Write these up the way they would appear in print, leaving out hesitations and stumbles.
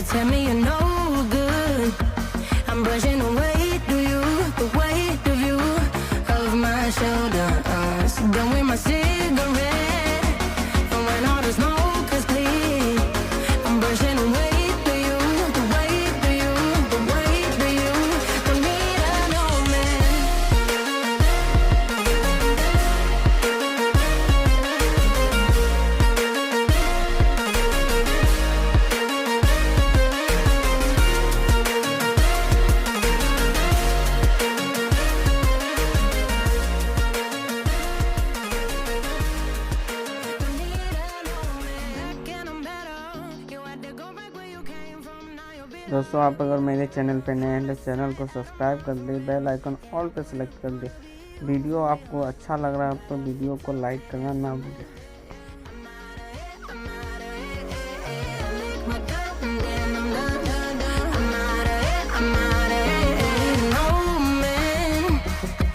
tell me you're no good. I'm brushing away the weight of you, of my shoulders. Done with my cigarette, and when all the smoke is clear, I'm brushing away the weight of you, the weight of you. Don't need an old man. दोस्तों, आप अगर मेरे channel पे नए हैं तो channel को subscribe कर दे, बेल आइकन ऑल पे सेलेक्ट कर दे। वीडियो आपको अच्छा लग रहा है तो वीडियो को लाइक करना ना भूलें।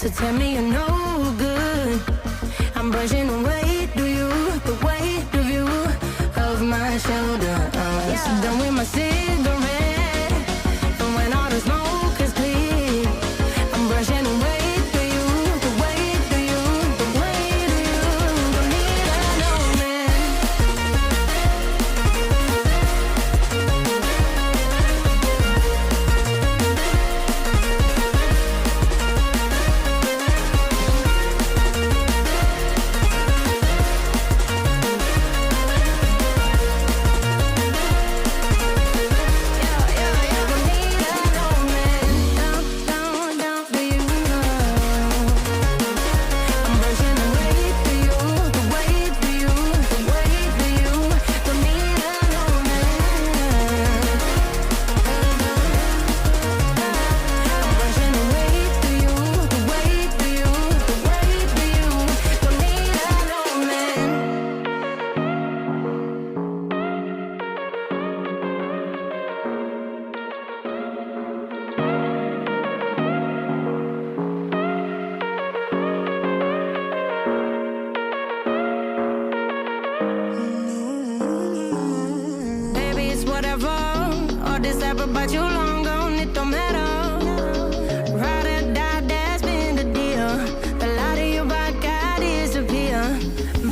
To tell me you're no good, I'm brushing away the weight of you, of my shoulders. Done with my cigarette, and when all the smoke is clear, I'm brushing away the weight of you, the weight of you. Don't need an old man. Whatever, all this ever but you long gone, it don't matter. Ride or die, that's been the deal. The light of your bike, I disappear.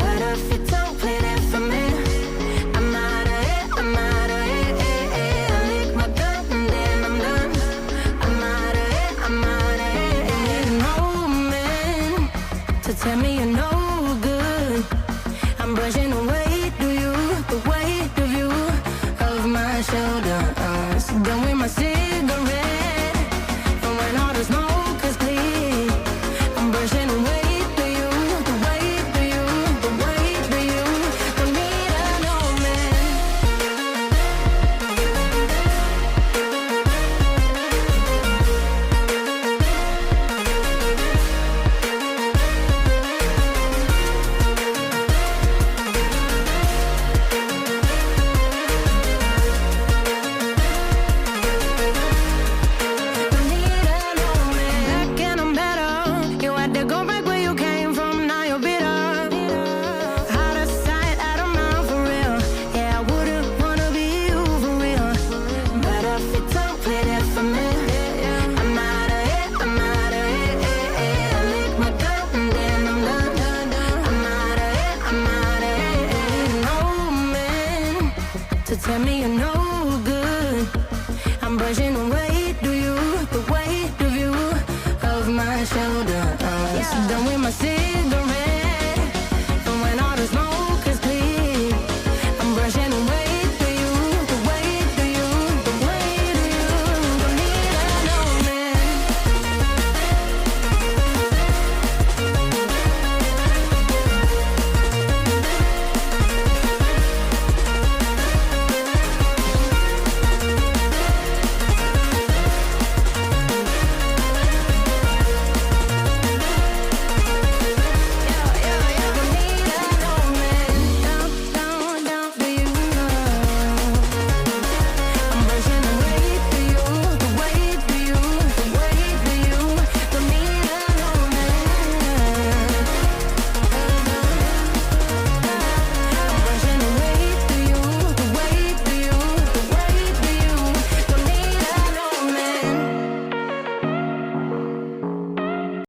But if you don't play that for me, I'm out of it, I'm out of it. I lick my gun and then I'm done. I'm out of it, I'm out of it. Ain't no man to tell me you're no good. I'm brushing away the weight of you, of my shoulders. Done with my cigarette, and when all the smoke is clear, I'm brushing away the weight of you, the weight of you. Don't need an old man. Tell me you're no good. I'm brushing away the weight of you, of my shoulders. Done with my cigarette.